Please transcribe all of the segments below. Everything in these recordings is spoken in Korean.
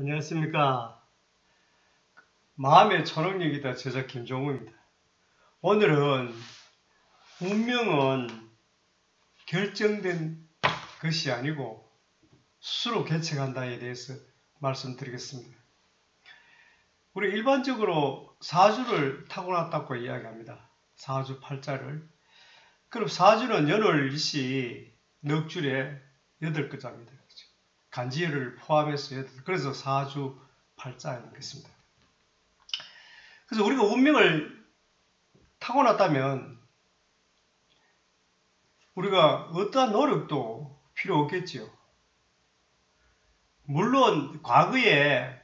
안녕하십니까. 마음의 초능력이다 제자 김종우입니다. 오늘은 운명은 결정된 것이 아니고 스스로 개척한다에 대해서 말씀드리겠습니다. 우리 일반적으로 사주를 타고났다고 이야기합니다. 사주 팔자를. 그럼 사주는 연월일시 넉줄에 8글자입니다. 간지열을 포함해서 8, 그래서 사주 팔자인 것입니다. 그래서 우리가 운명을 타고났다면 우리가 어떠한 노력도 필요 없겠지요. 물론 과거에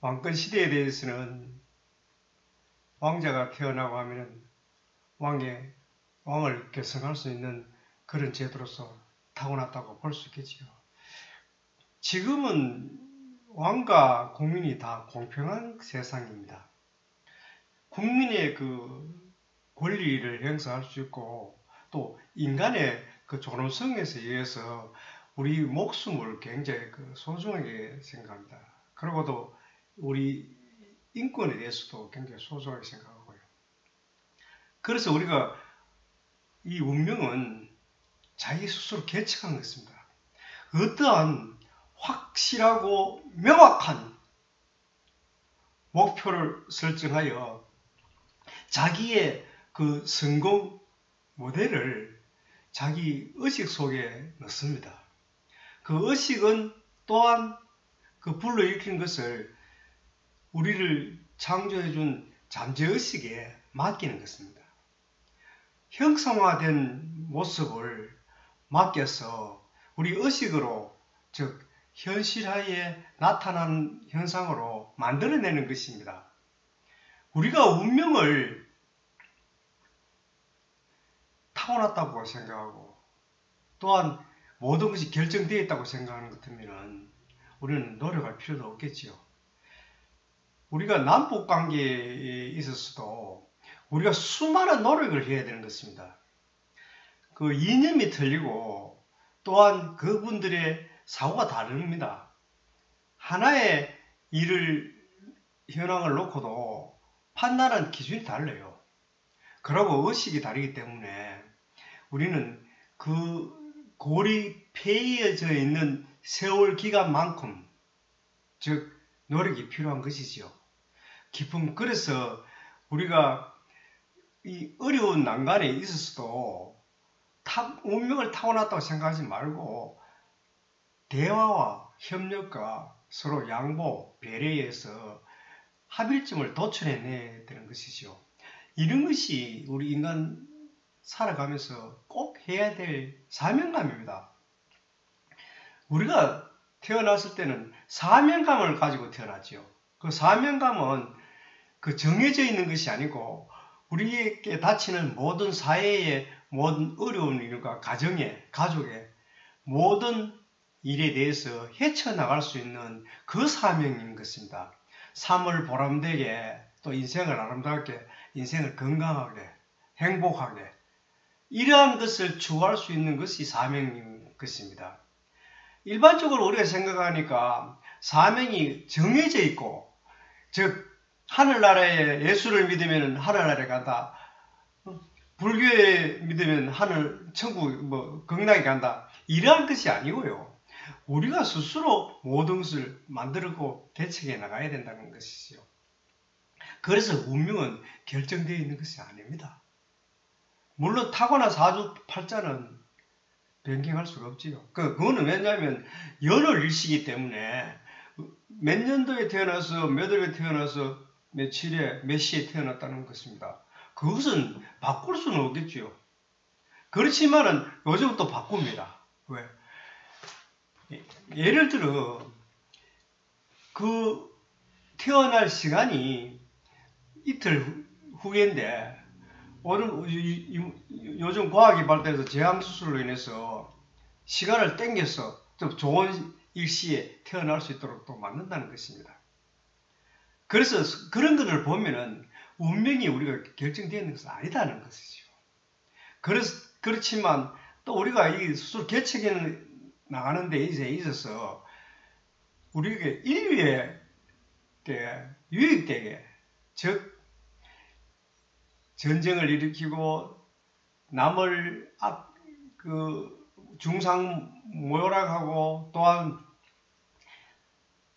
왕권 시대에 대해서는 왕자가 태어나고 하면 왕을 결성할 수 있는 그런 제도로서 타고났다고 볼 수 있겠지요. 지금은 왕과 국민이 다 공평한 세상입니다. 국민의 그 권리를 행사할 수 있고 또 인간의 그 존엄성에서 의해서 우리 목숨을 굉장히 소중하게 생각합니다. 그리고도 우리 인권에 대해서도 굉장히 소중하게 생각하고요. 그래서 우리가 이 운명은 자기 스스로 개척한 것입니다. 어떠한 확실하고 명확한 목표를 설정하여 자기의 그 성공 모델을 자기 의식 속에 넣습니다. 그 의식은 또한 그 불러일으킨 것을 우리를 창조해준 잠재의식에 맡기는 것입니다. 형상화된 모습을 맡겨서 우리 의식으로, 즉 현실하에 나타나는 현상으로 만들어내는 것입니다. 우리가 운명을 타고났다고 생각하고 또한 모든 것이 결정되어 있다고 생각하는 것 같으면 우리는 노력할 필요도 없겠지요. 우리가 남북관계에 있어서도 우리가 수많은 노력을 해야 되는 것입니다. 그 이념이 틀리고 또한 그분들의 사고가 다릅니다. 하나의 현황을 놓고도 판단하는 기준이 달라요. 그리고 의식이 다르기 때문에 우리는 그 고립해져 있는 세월 기간만큼 즉 노력이 필요한 것이지요. 그래서 우리가 이 어려운 난간에 있어서도 운명을 타고났다고 생각하지 말고 대화와 협력과 서로 양보, 배려해서 합일점을 도출해내야 되는 것이죠. 이런 것이 우리 인간 살아가면서 꼭 해야 될 사명감입니다. 우리가 태어났을 때는 사명감을 가지고 태어났죠. 그 사명감은 그 정해져 있는 것이 아니고 우리에게 닥치는 모든 사회의 모든 어려운 일과 가정의, 가족의 모든 일에 대해서 헤쳐나갈 수 있는 그 사명인 것입니다. 삶을 보람되게 또 인생을 아름답게, 인생을 건강하게, 행복하게 이러한 것을 추구할 수 있는 것이 사명인 것입니다. 일반적으로 우리가 생각하니까 사명이 정해져 있고 즉 하늘나라의 예수를 믿으면 하늘나라에 간다. 불교에 믿으면 천국, 극락에 간다. 이러한 것이 아니고요. 우리가 스스로 모든 것을 만들고 개척해 나가야 된다는 것이죠. 그래서 운명은 결정되어 있는 것이 아닙니다. 물론 타고난 사주 팔자는 변경할 수가 없지요. 그거는 왜냐하면 연월일시이기 때문에 몇 년도에 태어나서 몇 월에 태어나서 며칠에 몇 시에 태어났다는 것입니다. 그것은 바꿀 수는 없겠지요. 그렇지만은 요즘은 또 바꿉니다. 왜? 예를 들어 그 태어날 시간이 이틀 후인데 요즘 과학이 발달해서 제왕수술로 인해서 시간을 당겨서 좀 좋은 일시에 태어날 수 있도록 또 만든다는 것입니다. 그래서 그런 것을 보면은 운명이 우리가 결정되어 있는 것은 아니다는 것이죠. 그렇지만 또 우리가 이 스스로 개척해 나가는 데 있어서 우리에게 인류에 유익되게, 즉 전쟁을 일으키고 남을 중상모략하고 또한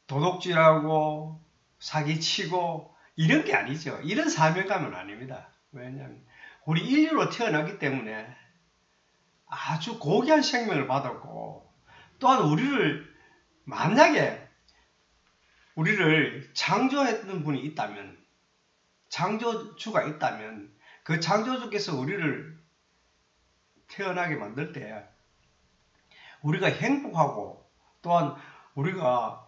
도둑질하고 사기치고 이런 게 아니죠. 이런 사명감은 아닙니다. 왜냐하면 우리 인류로 태어났기 때문에 아주 고귀한 생명을 받았고, 또한 만약에 우리를 창조했던 분이 있다면, 창조주가 있다면, 그 창조주께서 우리를 태어나게 만들 때 우리가 행복하고 또한 우리가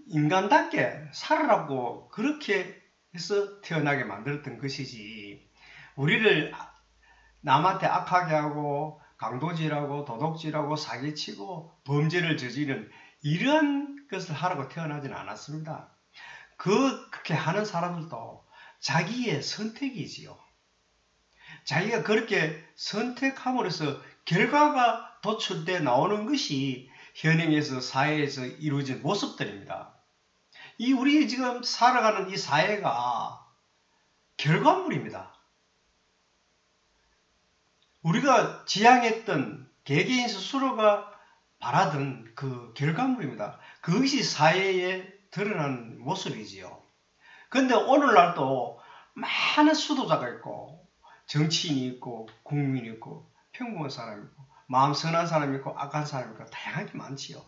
인간답게 살아라고 그렇게 해서 태어나게 만들었던 것이지, 우리를 남한테 악하게 하고 강도질하고 도둑질하고 사기치고 범죄를 저지르는 이런 것을 하라고 태어나지는 않았습니다. 그렇게 하는 사람들도 자기의 선택이지요. 자기가 그렇게 선택함으로써 결과가 도출돼 나오는 것이 현행에서 사회에서 이루어진 모습들입니다. 우리 지금 살아가는 이 사회가 결과물입니다. 우리가 지향했던 개개인 스스로가 바라던 그 결과물입니다. 그것이 사회에 드러나는 모습이지요. 그런데 오늘날도 많은 수도자가 있고 정치인이 있고 국민이 있고 평범한 사람이 있고 마음 선한 사람이 있고 악한 사람이 있고 다양하게 많지요.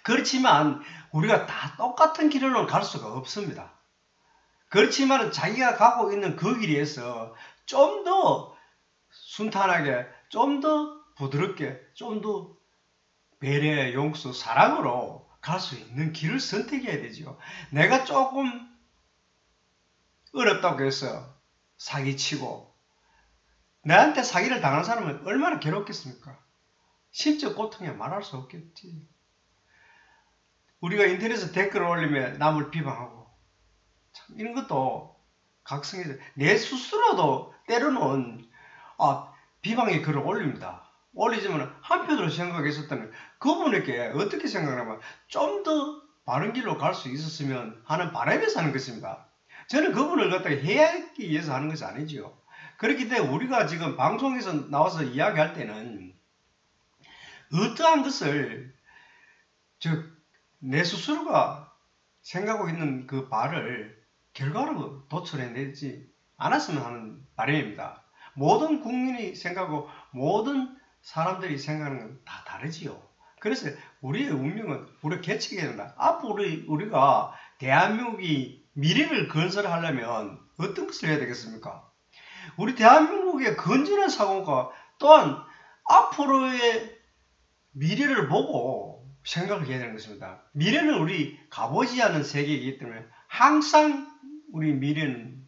그렇지만 우리가 다 똑같은 길로 갈 수가 없습니다. 그렇지만 자기가 가고 있는 그 길에서 좀 더 순탄하게, 좀 더 부드럽게, 좀 더 배려, 용서, 사랑으로 갈 수 있는 길을 선택해야 되죠. 내가 조금 어렵다고 해서 사기치고 나한테 사기를 당한 사람은 얼마나 괴롭겠습니까? 심적 고통이 말할 수 없겠지. 우리가 인터넷에 댓글을 올리면 남을 비방하고 참 이런 것도 각성해서 내 스스로도 때로는 비방의 글을 올립니다. 올리지만 한편으로 생각했었다면 그분에게 어떻게 생각하면 좀 더 바른 길로 갈 수 있었으면 하는 바람에서 하는 것입니다. 저는 그분을 갖다가 해하기 위해서 하는 것이 아니죠. 그렇기 때문에 우리가 지금 방송에서 나와서 이야기할 때는 어떠한 것을 내 스스로가 생각하고 있는 그 바를 결과로 도출해내지 않았으면 하는 바람입니다. 모든 국민이 생각하고 모든 사람들이 생각하는 건 다 다르지요. 그래서 우리의 운명은 우리가 개척해야 된다. 앞으로 우리가 대한민국이 미래를 건설하려면 어떤 것을 해야 되겠습니까? 우리 대한민국의 건전한 사고가 또한 앞으로의 미래를 보고 생각을 해야 되는 것입니다. 미래는 우리 가보지 않은 세계이기 때문에 항상 우리 미래는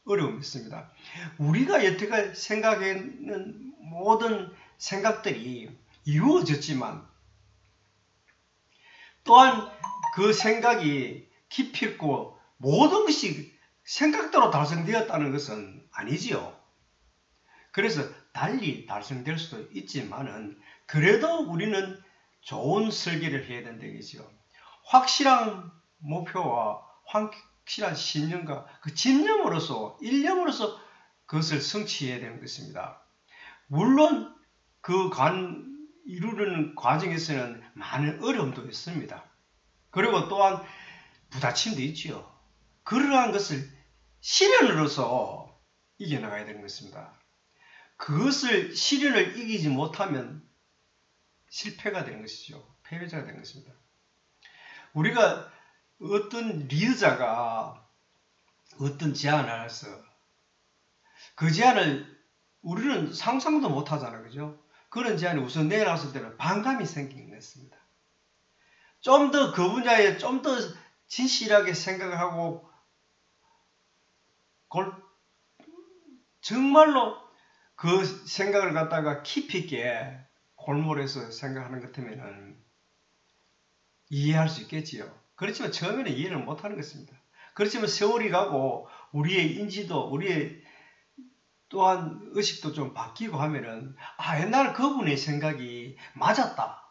어려움이 있습니다. 우리가 여태까지 생각했는 모든 생각들이 이루어졌지만 또한 그 생각이 깊이 있고 모든 것이 생각대로 달성되었다는 것은 아니지요. 그래서 달리 달성될 수도 있지만은 그래도 우리는 좋은 설계를 해야 된다겠죠. 확실한 목표와 확실한 신념과 그 집념으로서 일념으로서 그것을 성취해야 되는 것입니다. 물론 이루는 과정에서는 많은 어려움도 있습니다. 그리고 또한 부딪힘도 있지요. 그러한 것을 실현으로서 이겨나가야 되는 것입니다. 그것을 실현을 이기지 못하면 실패가 되는 것이죠. 패배자가 되는 것입니다. 우리가 어떤 리더자가 어떤 제안을 해서 그 제안을 우리는 상상도 못하잖아요. 그죠? 그런 제안이 우선 내놨을 때는 반감이 생기는 것입니다. 좀 더 그 분야에 좀 더 진실하게 생각을 하고 정말로 그 생각을 갖다가 깊이 있게 골몰해서 생각하는 것 같으면 이해할 수 있겠지요. 그렇지만 처음에는 이해를 못하는 것입니다. 그렇지만 세월이 가고 우리의 인지도, 우리의 또한 의식도 좀 바뀌고 하면은 옛날 그분의 생각이 맞았다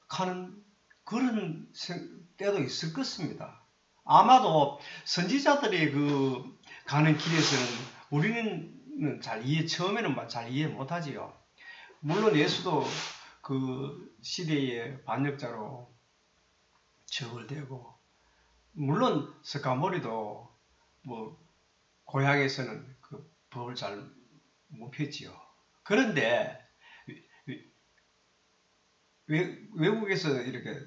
하는 그런 때도 있을 것입니다. 아마도 선지자들이 가는 길에서는 우리는 처음에는 잘 이해 못하지요. 물론 예수도 그 시대의 반역자로 처벌되고, 물론 스가모리도 고향에서는 그 법을 잘 못 폈지요. 그런데 외국에서 이렇게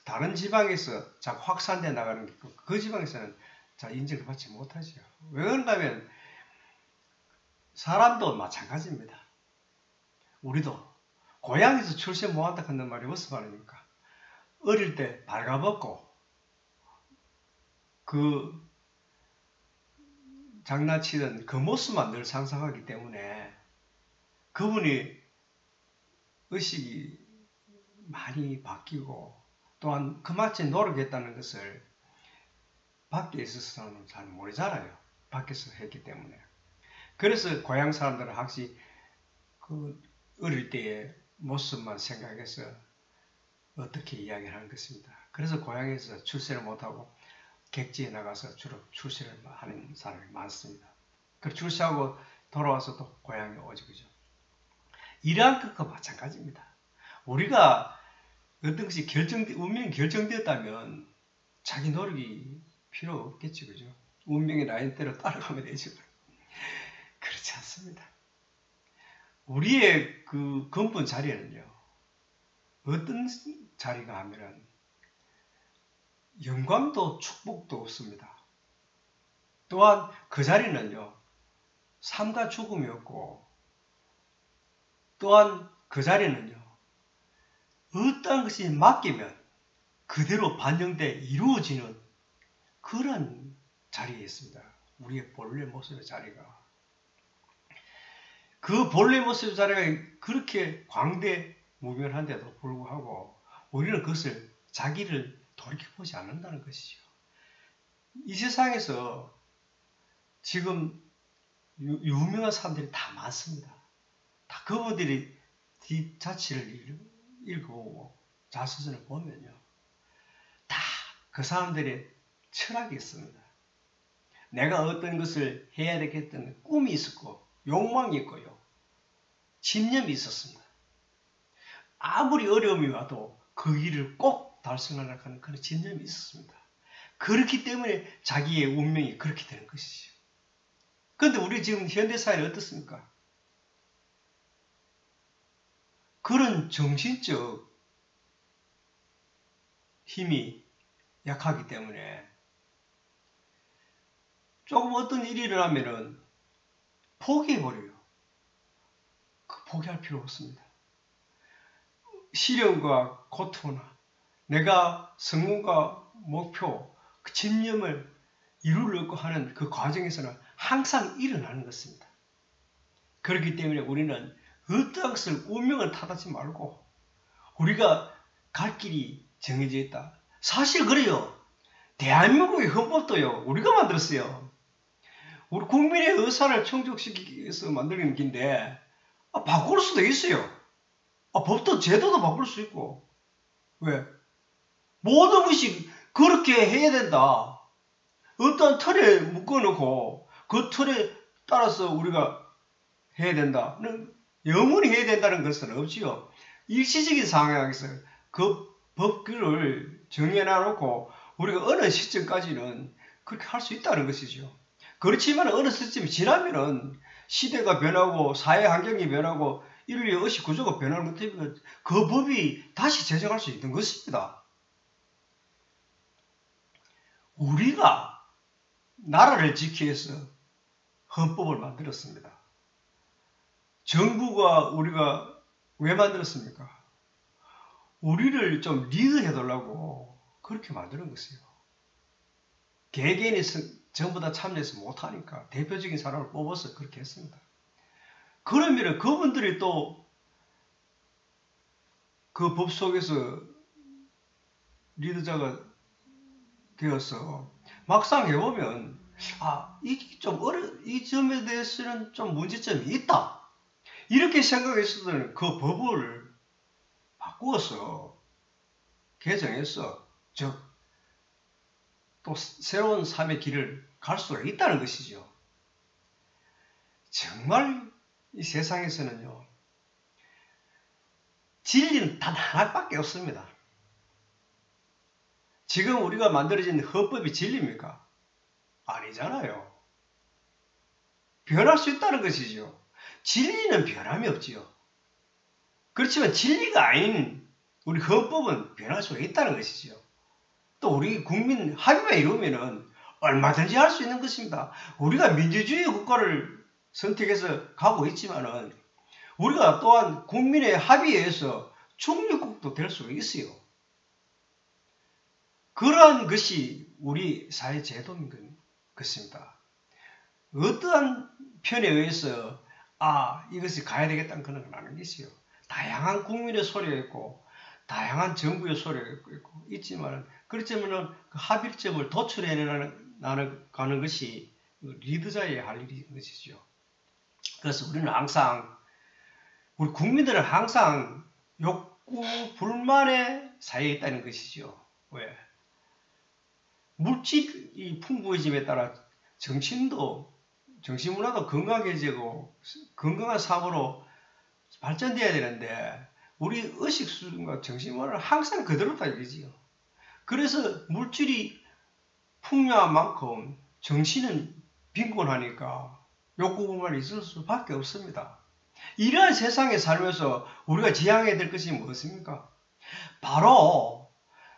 다른 지방에서 자꾸 확산돼 나가는 그 지방에서는 잘 인정을 받지 못하죠. 왜 그런가 하면 사람도 마찬가지입니다. 우리도 고향에서 출세 못한다 하는 말이 무슨 말입니까? 어릴 때 발가벗고 그 장난치던 그 모습만 늘 상상하기 때문에 그분이 의식이 많이 바뀌고 또한 그마치 노력했다는 것을 밖에 있어서는 잘 모르잖아요. 밖에서 했기 때문에. 그래서 고향 사람들은 확실히 그 어릴 때의 모습만 생각해서 어떻게 이야기를 하는 것입니다. 그래서 고향에서 출세를 못하고 객지에 나가서 주로 출세를 하는 사람이 많습니다. 그 출세하고 돌아와서 또 고향에 오죠. 그죠? 이러한 것과 마찬가지입니다. 우리가 어떤 것이 운명이 결정되었다면 자기 노력이 필요 없겠죠. 그죠? 운명의 라인대로 따라가면 되죠. 그렇지 않습니다. 우리의 그 근본 자리는요, 어떤 자리가 하면은 영광도 축복도 없습니다. 또한 그 자리는요, 삶과 죽음이 없고, 또한 그 자리는요, 어떤 것이 맡기면 그대로 반영돼 이루어지는 그런 자리에 있습니다. 우리의 본래 모습의 자리가. 그 본래 모습의 자리가 그렇게 광대무변한데도 불구하고 우리는 그것을 자기를 돌이켜보지 않는다는 것이죠. 이 세상에서 지금 유명한 사람들이 다 많습니다. 다 그분들이 뒷자치를 읽어보고 자서전을 보면요, 다 그 사람들의 철학이 있습니다. 내가 어떤 것을 해야 되겠다는 꿈이 있었고 욕망이 있고요, 집념이 있었습니다. 아무리 어려움이 와도 그 일을 꼭 달성하려고 하는 그런 집념이 있었습니다. 그렇기 때문에 자기의 운명이 그렇게 되는 것이죠. 그런데 우리 지금 현대사회는 어떻습니까? 그런 정신적 힘이 약하기 때문에 조금 어떤 일이 일어나면은 포기해버려요. 포기할 필요 없습니다. 시련과 고통이나 내가 성공과 목표, 그 집념을 이루려고 하는 그 과정에서는 항상 일어나는 것입니다. 그렇기 때문에 우리는 어떠한 것을 운명을 탓하지 말고 우리가 갈 길이 정해져 있다. 사실 그래요. 대한민국의 헌법도요, 우리가 만들었어요. 우리 국민의 의사를 충족시키기 위해서 만드는 긴데 바꿀 수도 있어요. 법도 제도도 바꿀 수 있고. 왜? 모든 것이 그렇게 해야 된다. 어떤 틀에 묶어놓고 그 틀에 따라서 우리가 해야 된다. 영원히 해야 된다는 것은 없지요. 일시적인 상황에서 그 법규를 정해놔놓고 우리가 어느 시점까지는 그렇게 할 수 있다는 것이죠. 그렇지만 어느 시점이 지나면은 시대가 변하고 사회 환경이 변하고 인류의 의식 구조가 변하는 것 때문에 그 법이 다시 제정할 수 있는 것입니다. 우리가 나라를 지키기 위해서 헌법을 만들었습니다. 정부가 우리가 왜 만들었습니까? 우리를 좀 리드해 달라고 그렇게 만드는 것이에요. 개개인이 전부 다 참여해서 못하니까 대표적인 사람을 뽑아서 그렇게 했습니다. 그러면 그분들이 또 그 법 속에서 리더자가 되어서 막상 해보면 이게 좀 이 점에 대해서는 좀 문제점이 있다. 이렇게 생각했을 때는 그 법을 바꾸어서 개정해서 즉 또 새로운 삶의 길을 갈 수가 있다는 것이죠. 정말 이 세상에서는요, 진리는 단 하나밖에 없습니다. 지금 우리가 만들어진 헌법이 진리입니까? 아니잖아요. 변할 수 있다는 것이죠. 진리는 변함이 없지요. 그렇지만 진리가 아닌 우리 헌법은 변할 수가 있다는 것이죠. 또 우리 국민 합의만 이루면은 얼마든지 할 수 있는 것입니다. 우리가 민주주의 국가를 선택해서 가고 있지만은 우리가 또한 국민의 합의에 의해서 중립국도 될 수가 있어요. 그러한 것이 우리 사회 제도인 것입니다. 어떠한 편에 의해서 이것이 가야 되겠다는 그런 건 아니겠어요. 다양한 국민의 소리가 있고 다양한 정부의 소리가 있지만 그렇지만 그 합의점을 도출해내가는 것이 리더자의 할 일인 것이죠. 그래서 우리는 항상 우리 국민들은 항상 욕구 불만의 사이에 있다는 것이죠. 왜? 물질이 풍부해짐에 따라 정신문화도 건강해지고 건강한 사고로 발전돼야 되는데 우리 의식 수준과 정신문화는 항상 그대로다 이거지요. 그래서 물질이 풍요한 만큼 정신은 빈곤하니까 욕구불만이 있을 수밖에 없습니다. 이러한 세상에 살면서 우리가 지향해야 될 것이 무엇입니까? 바로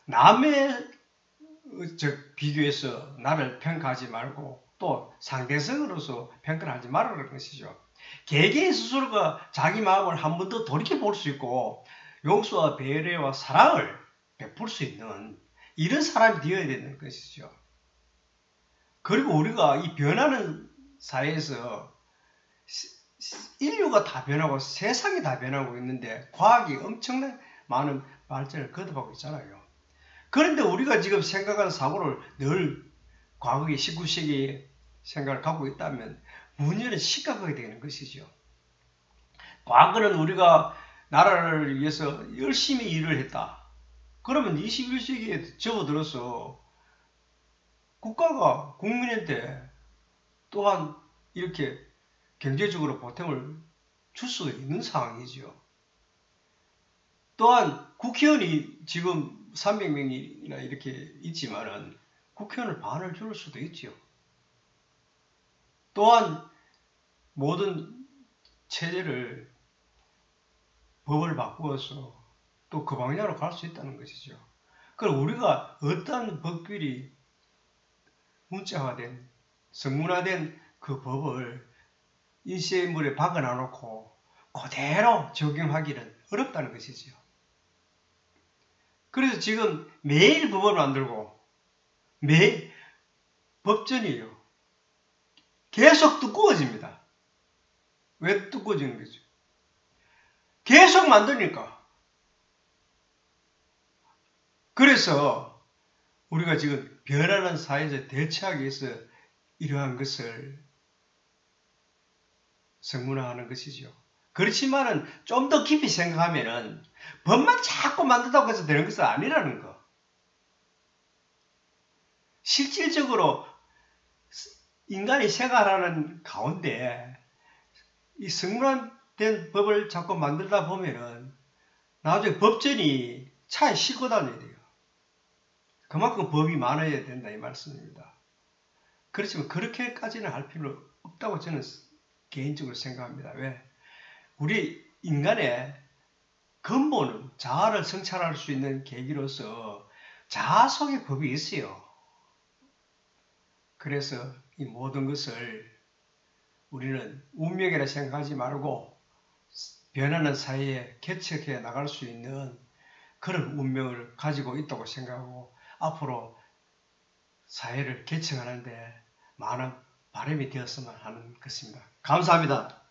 남의 비교해서 나를 평가하지 말고 또 상대성으로서 평가를 하지 말라는 것이죠. 개개인 스스로가 자기 마음을 한 번 더 돌이켜볼 수 있고 용서와 배려와 사랑을 베풀 수 있는 이런 사람이 되어야 되는 것이죠. 그리고 우리가 이 변하는 사회에서 인류가 다 변하고 세상이 다 변하고 있는데 과학이 엄청난 많은 발전을 거듭하고 있잖아요. 그런데 우리가 지금 생각하는 사고를 늘 과거의 19세기 생각을 갖고 있다면 문제는 심각하게 되는 것이죠. 과거는 우리가 나라를 위해서 열심히 일을 했다. 그러면 21세기에 접어들어서 국가가 국민한테 또한 이렇게 경제적으로 보탬을 줄 수 있는 상황이죠. 또한 국회의원이 지금 300명이나 이렇게 있지만은 국회의원을 반을 줄 수도 있죠. 또한 모든 체제를 법을 바꾸어서 또 그 방향으로 갈 수 있다는 것이죠. 그럼 우리가 어떠한 법규리 문자화된 성문화된 그 법을 인쇄물에 박아놔 놓고 그대로 적용하기는 어렵다는 것이죠. 그래서 지금 매일 법을 만들고 매일 법전이에요. 계속 두꺼워집니다. 왜 두꺼워지는 거죠? 계속 만드니까. 그래서 우리가 지금 변하는 사회에서 대처하기 위해서 이러한 것을 성문화하는 것이죠. 그렇지만은 좀 더 깊이 생각하면은 법만 자꾸 만든다고 해서 되는 것은 아니라는 거. 실질적으로 인간이 생활하는 가운데 이 성문화된 법을 자꾸 만들다 보면은 나중에 법전이 차에 싣고 다녀야 돼요. 그만큼 법이 많아야 된다 이 말씀입니다. 그렇지만 그렇게까지는 할 필요 없다고 저는 개인적으로 생각합니다. 왜? 우리 인간의 근본은 자아를 성찰할 수 있는 계기로서 자아 속의 법이 있어요. 그래서 이 모든 것을 우리는 운명이라 생각하지 말고 변하는 사이에 개척해 나갈 수 있는 그런 운명을 가지고 있다고 생각하고 앞으로 사회를 개척하는데 많은 바람이 되었으면 하는 것입니다. 감사합니다.